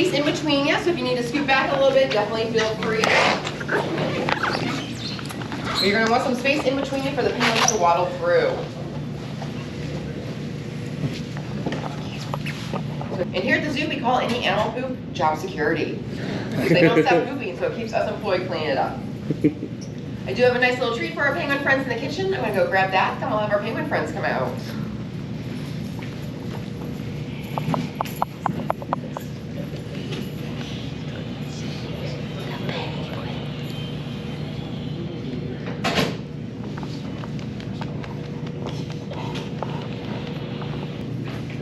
space in between you, so if you need to scoot back a little bit, definitely feel free. But you're going to want some space in between you for the penguins to waddle through. And here at the zoo, we call any animal poop job security. Because they don't stop pooping, so it keeps us employed cleaning it up. I do have a nice little treat for our penguin friends in the kitchen. I'm going to go grab that, then we'll have our penguin friends come out.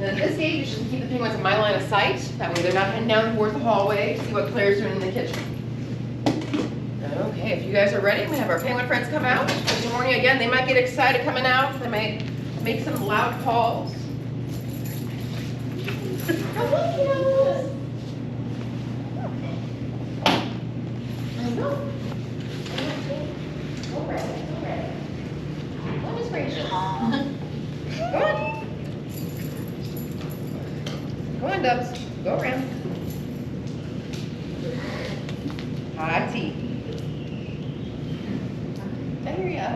At this stage, you should keep the penguins in my line of sight. That way they're not heading down towards the hallway to see what Claire's doing in the kitchen. Okay, if you guys are ready, we have our penguin friends come out. Good morning again. They might get excited coming out. They might make some loud calls. Hello, kiddos. I know. Go grab it. Go grab it. What is Rachel? Go on. Go on, Dubs. Go around. Hot tea. I hear ya.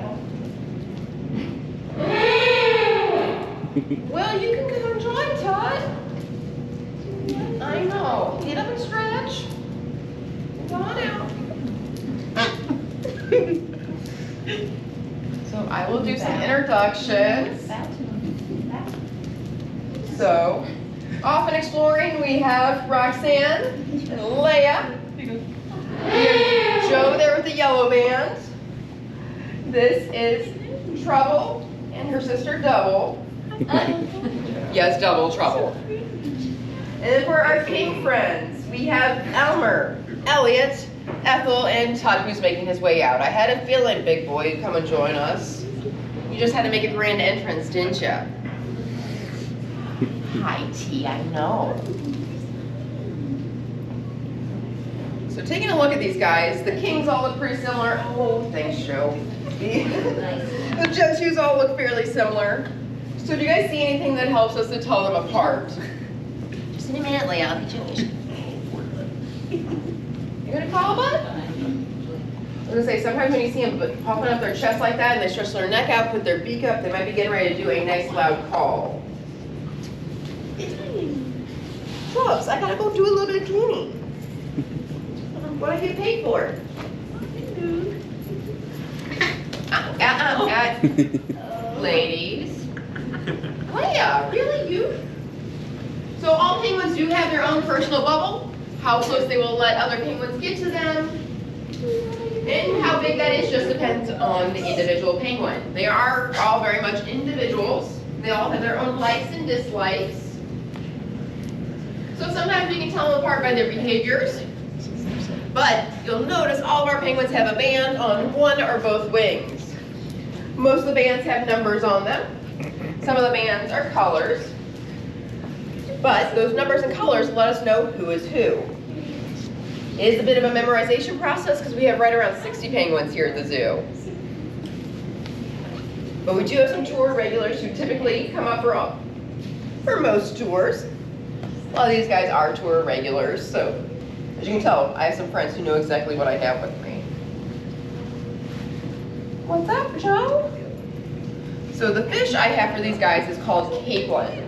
Well, you can come and join, Todd. I know. Get up and stretch. Come on out. So I will do some introductions. So, off and exploring, we have Roxanne and Leia. We have Joe there with the yellow band. This is Trouble and her sister Double. Yes, Double Trouble. And for our pink friends, we have Elmer, Elliot, Ethel, and Todd, who's making his way out. I had a feeling, big boy, you'd come and join us. You just had to make a grand entrance, didn't you? Hi, T, I know. So taking a look at these guys, the kings all look pretty similar. Oh, thanks, Joe. The Gentus all look fairly similar. So do you guys see anything that helps us to tell them apart? Just in a minute, Leia, I'll get you You gonna call, bud? I was gonna say, sometimes when you see them popping up their chest like that and they stretch their neck out, put their beak up, they might be getting ready to do a nice loud call. Trubs, I gotta go do a little bit of cleaning. What I get paid for? Ladies. Leia, really, you? So all penguins do have their own personal bubble. How close they will let other penguins get to them. And how big that is just depends on the individual penguin. They are all very much individuals. They all have their own likes and dislikes. So sometimes you can tell them apart by their behaviors. But you'll notice all of our penguins have a band on one or both wings. Most of the bands have numbers on them. Some of the bands are colors. But those numbers and colors let us know who is who. It is a bit of a memorization process because we have right around 60 penguins here at the zoo. But we do have some tour regulars who typically come up for most tours. A lot of these guys are tour regulars, so as you can tell, I have some friends who know exactly what I have with me. What's up, Joe? So the fish I have for these guys is called capelin.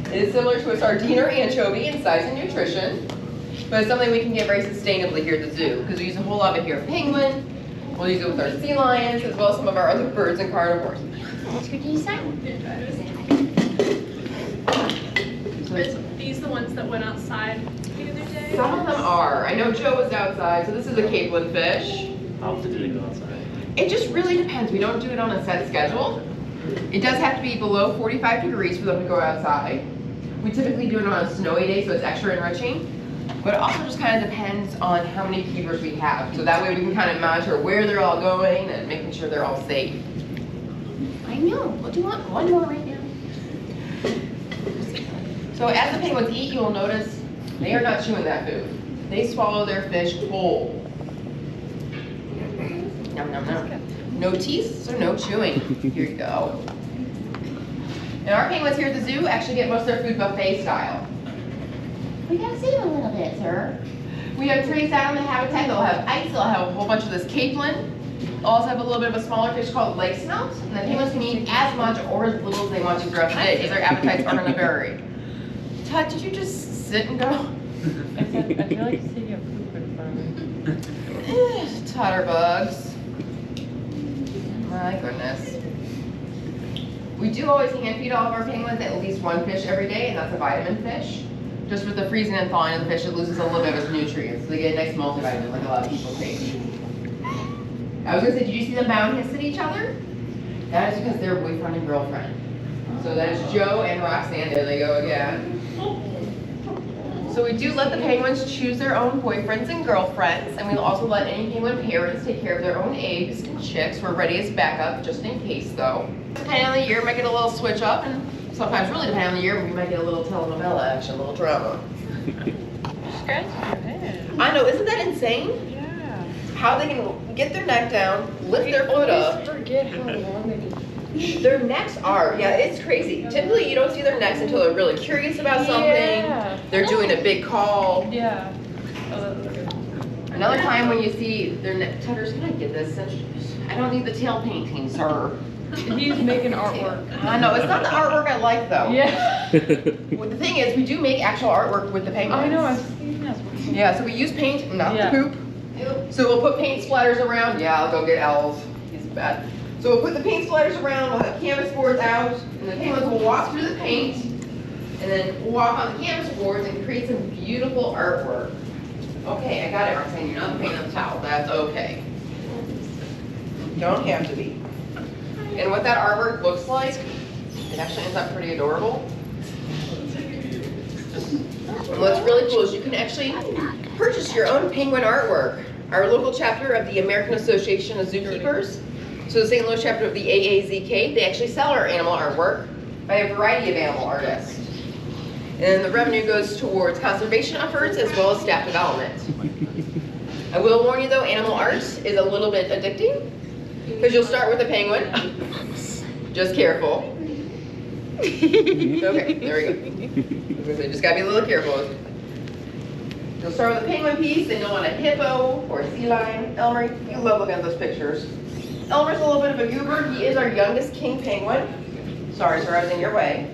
It is similar to a sardine or anchovy in size and nutrition, but it's something we can get very sustainably here at the zoo because we use a whole lot of it here with penguin. We'll use it with our sea lions as well as some of our other birds and carnivores. Are these the ones that went outside the other day? Some of them are. I know Joe was outside, so this is a capelin fish. How often do they go outside? It just really depends. We don't do it on a set schedule. It does have to be below 45 degrees for them to go outside. We typically do it on a snowy day, so it's extra enriching. But it also just kind of depends on how many keepers we have. So that way we can kind of monitor where they're all going and making sure they're all safe. I know. What do you want? One more right now. So as the penguins eat, you will notice they are not chewing that food. They swallow their fish whole. Nom, nom, nom. No teeth, so no chewing. Here you go. And our penguins here at the zoo actually get most of their food buffet style. We gotta save a little bit, sir. We have trays down in the habitat. They'll have ice. They'll have a whole bunch of this capelin. They'll also have a little bit of a smaller fish called lake smelt. And the penguins can eat as much or as little as they want to throughout the day because their appetites are going to vary. Todd, did you just sit and go? I said, I feel like seeing a poop in front of me. Totterbugs. My goodness. We do always hand feed all of our penguins at least one fish every day, and that's a vitamin fish. Just with the freezing and thawing of the fish, it loses a little bit of its nutrients. So they get a nice multivitamin like a lot of people take. I was gonna say, did you see them bound hiss at each other? That is because they're boyfriend and girlfriend. So that is Joe and Roxanne. There they go again. So we do let the penguins choose their own boyfriends and girlfriends, and we'll also let any penguin parents take care of their own eggs and chicks. We're ready as backup, just in case though. Depending on the year, we might get a little switch up, and sometimes really depending on the year, we might get a little telenovela action, a little drama. Scratch your head. I know, isn't that insane? Yeah. How they can get their neck down, lift their foot up. Forget how long they can. Their necks are, yeah, it's crazy. Typically, you don't see their necks until they're really curious about something. Yeah. They're doing a big call. Yeah. Oh, Another time when you see their neck, Tutters, can I get this? I don't need the tail painting, sir. he's making artwork. I know, it's not the artwork I like though. Yeah. Well, the thing is, we do make actual artwork with the penguins. I know, I've seen that. Yeah, so we use paint, not Yeah. the poop. So we'll put paint splatters around. Yeah, I'll go get L's. He's bad. So we'll put the paint splatters around, we'll have canvas boards out, and the penguins will walk through the paint, and then we'll walk on the canvas boards and create some beautiful artwork. Okay, I got it, Roxanne. You're not painting on the towel. That's okay. Don't have to be. And what that artwork looks like, it actually ends up pretty adorable. And what's really cool is you can actually purchase your own penguin artwork. Our local chapter of the American Association of Zookeepers, so the St. Louis chapter of the AAZK, they actually sell our animal artwork by a variety of animal artists. And the revenue goes towards conservation efforts as well as staff development. I will warn you though, animal art is a little bit addicting because you'll start with a penguin. Just careful. Okay, there we go. Just gotta be a little careful. You'll start with a penguin piece, then you'll want a hippo or a sea lion. Elmer, you love looking at those pictures. Elmer's a little bit of a goober. He is our youngest king penguin. Sorry, sir, I was in your way.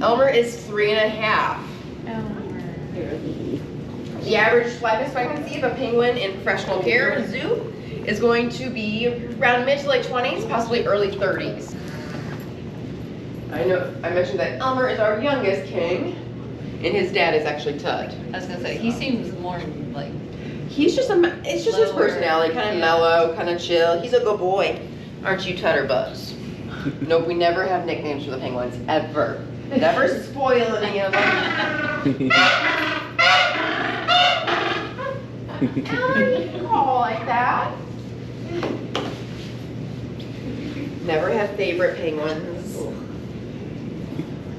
Elmer is 3.5. The average life expectancy of a penguin in professional care in a zoo is going to be around mid to late 20s, possibly early 30s. I know I mentioned that Elmer is our youngest king, and his dad is actually Tud. I was gonna say, he seems more like. He's just it's just his personality, kind of mellow, kind of chill. He's a good boy. Aren't you, Tutterbugs? Nope, we never have nicknames for the penguins, ever. Never spoil any of them. Elmer, you can call like that. Never have favorite penguins.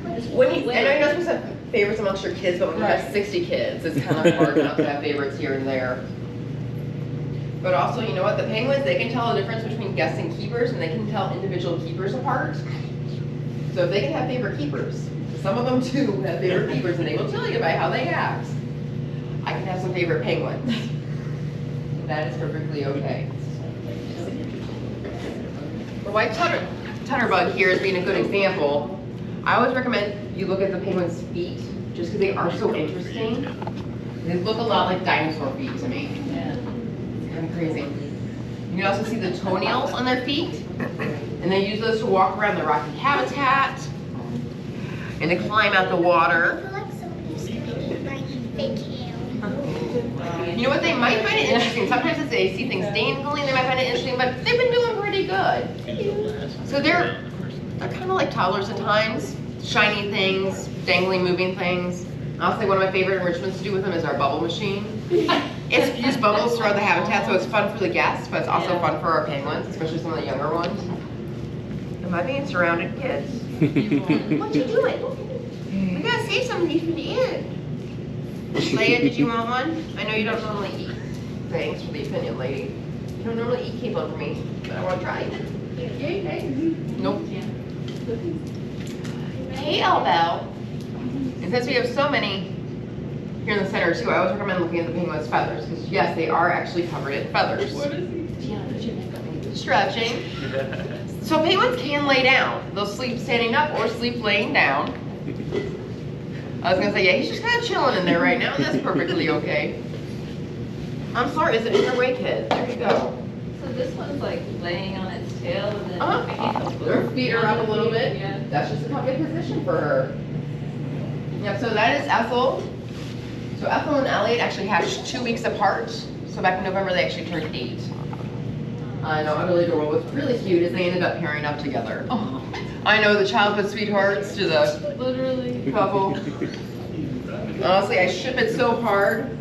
I know you're not supposed to have favorites amongst your kids, but when you have 60 kids, it's kind of hard not to have favorites here and there. But also, you know what? The penguins, they can tell the difference between guests and keepers, and they can tell individual keepers apart. So if they can have favorite keepers, some of them too have favorite keepers, and they will tell you by how they act. I can have some favorite penguins. That is perfectly okay. The white Tutterbug here is being a good example. I always recommend you look at the penguin's feet, just because they are so interesting. They look a lot like dinosaur feet to me. Yeah. It's kind of crazy. You can also see the toenails on their feet, and they use those to walk around the rocky habitat and to climb out the water. You know what, they might find it interesting. Sometimes if they see things dangling, they might find it interesting, but they've been doing pretty good. So they're kind of like toddlers at times. Shiny things, dangling, moving things. I'll say one of my favorite enrichments to do with them is our bubble machine. It's used bubbles throughout the habitat, so it's fun for the guests, but it's also fun for our penguins, especially some of the younger ones. Am I being surrounded, kids? What you doing? We gotta save some of these for the end. Leia, did you want one? I know you don't normally eat. Thanks for the opinion, lady. You don't normally eat capon for me, but I want to try it. Nope. Hey, Elbel. And since we have so many here in the center too. I always recommend looking at the penguin's feathers because yes, they are actually covered in feathers. What is he? Stretching. So penguins can lay down. They'll sleep standing up or sleep laying down. I was gonna say, yeah, he's just kind of chilling in there right now, and that's perfectly okay. I'm sorry, is it in your way, kid? There you go. So this one's like laying on its tail and then Uh-huh. picking up Her feet are up a little bit. Yeah. That's just a comfy position for her. Yep, so that is Ethel. So Ethel and Elliot actually hatched 2 weeks apart. So back in November, they actually turned 8. I know, really adorable. What's really cute is they ended up pairing up together. Oh, I know, the childhood sweethearts to the literally. couple. Honestly, I ship it so hard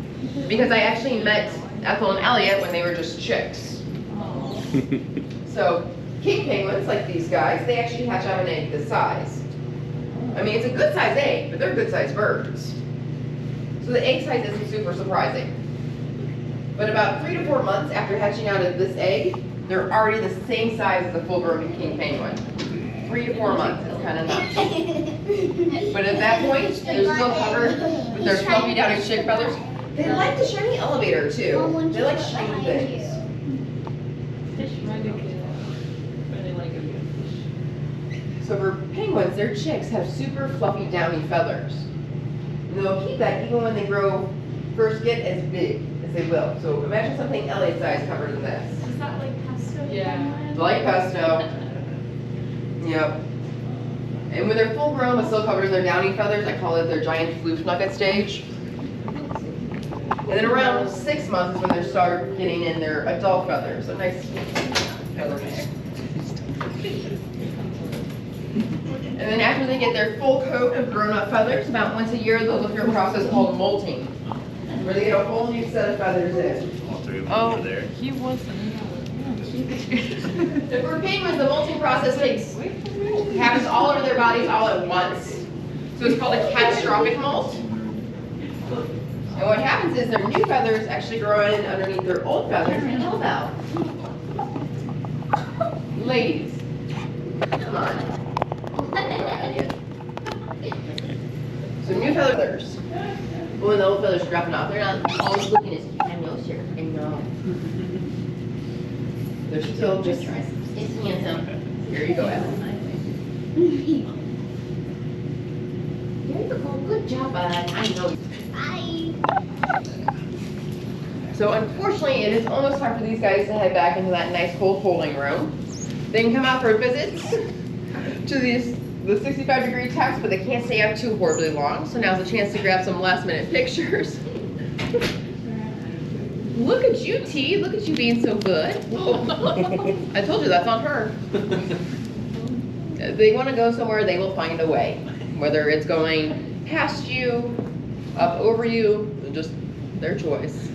because I actually met Ethel and Elliot when they were just chicks. Oh. So king penguins, like these guys, they actually hatch out an egg this size. I mean, it's a good size egg, but they're good sized birds. So the egg size isn't super surprising. But about 3 to 4 months after hatching out of this egg, they're already the same size as a full-grown king penguin. 3 to 4 months is kind of nuts. But at that point, they're still covered with their fluffy downy chick feathers. They like the shiny elevator too. They like shiny things. Fish ridiculous. Really like a good fish. So for penguins, their chicks have super fluffy downy feathers. And they'll keep that even when they first get as big as they will. So imagine something Elliot size covered in this. Is that like pesto? Yeah. Like pesto. Yep. And when they're full grown but still covered in their downy feathers, I call it their giant floof nugget stage. And then around 6 months is when they start getting in their adult feathers. A nice feather bag. And then after they get their full coat of grown-up feathers, about once a year they'll go through a process called molting, where they get a whole new set of feathers in. All three of them Oh, over there. he wasn't. And for penguins, the molting process happens all over their bodies all at once. So it's called a catastrophic molt. And what happens is their new feathers actually grow in underneath their old feathers and help out. Ladies, come on. So new feathers. Well, when the old feathers are dropping off, they're not always looking as cute. I know, sir. I know. They're still just handsome. Here you go, Ellen. There you go. Good job, bud. I know. So unfortunately, it is almost time for these guys to head back into that nice cold holding room. They can come out for visits to the 65-degree temps, but they can't stay out too horribly long. So now's a chance to grab some last-minute pictures. Look at you, T. Look at you being so good. I told you that's on her. If they want to go somewhere, they will find a way. Whether it's going past you, up over you, just their choice.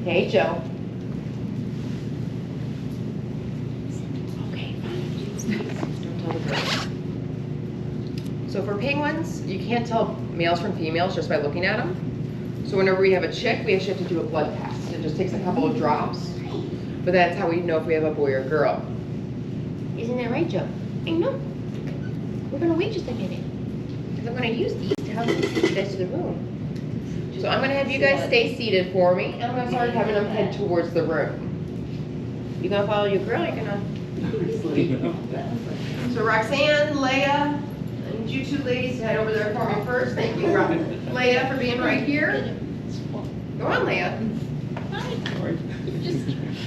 Hey, Joe. Okay, don't tell the girls. So for penguins, you can't tell males from females just by looking at them. So whenever we have a chick, we actually have to do a blood test. It just takes a couple of drops, but that's how we know if we have a boy or girl. Isn't that right, Joe? I know. We're gonna wait just a minute, because I'm gonna use these to help you guys to the room. So I'm gonna have you guys stay seated for me, and I'm gonna start having them head towards the room. You gonna follow your girl? You're gonna. So Roxanne, Leia, I need you two ladies to head over there for me first. Thank you, Leia, for being right here. Go on, Leia.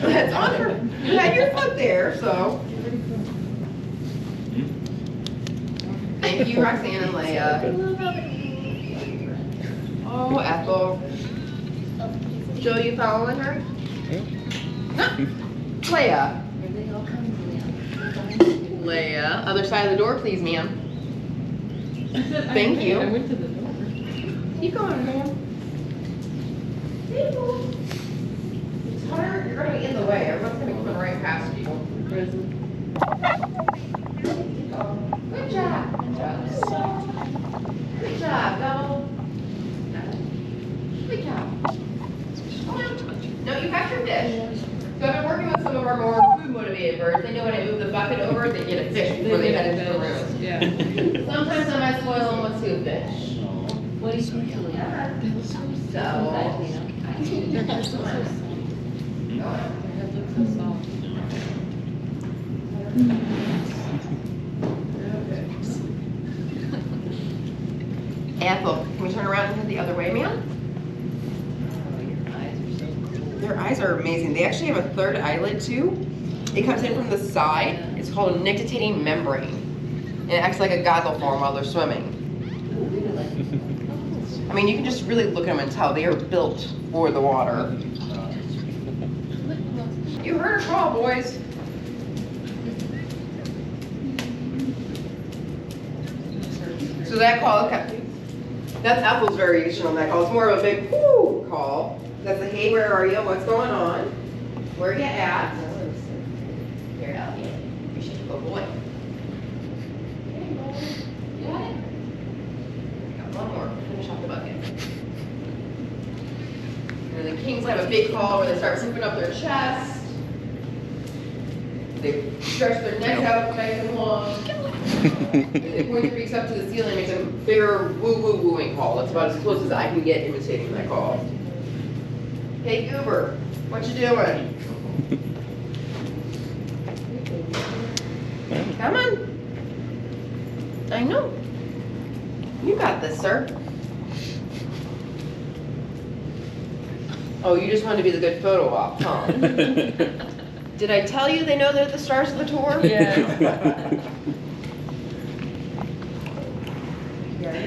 That's on her. You had your foot there, so. Thank you, Roxanne and Leia. Oh, Ethel. Joe, you following her? No. Leia. Leia. Other side of the door, please, ma'am. Thank you. I went to the door. Keep going, ma'am. It's hard. You're going to be in the way. Everyone's going to be coming right past you. Good job. Good job, Double. Good job. No, you got your fish. So I've been working with some of our more food-motivated birds. They know when I move the bucket over, they get a fish before they head into the room. Yeah. Sometimes I might spoil them with two fish. Well, what do you think? Yeah. They look so So, soft. you know. Their heads look so soft. Their heads look so soft. Ethel, can we turn around and head the other way, ma'am? Their eyes are amazing. They actually have a third eyelid too. It comes in from the side. It's called a nictitating membrane. And it acts like a goggle for them while they're swimming. I mean, you can just really look at them and tell they are built for the water. You heard her call, boys. So that call, okay. That's Ethel's variation on that call. It's more of a big whoo call. That's a hey, where are you? What's going on? Where you at? Here, Ellie. You should go, boy. You got it? Got one more. Finish off the bucket. And the kings have a big call where they start zipping up their chest. They stretch their necks out nice and long. And they point their beaks up to the ceiling, makes a bigger woo-woo-wooing call. That's about as close as I can get imitating that call. Hey, Goober, what you doing? Come on. I know. You got this, sir. Oh, you just wanted to be the good photo op, huh? Did I tell you they know they're the stars of the tour? Yeah.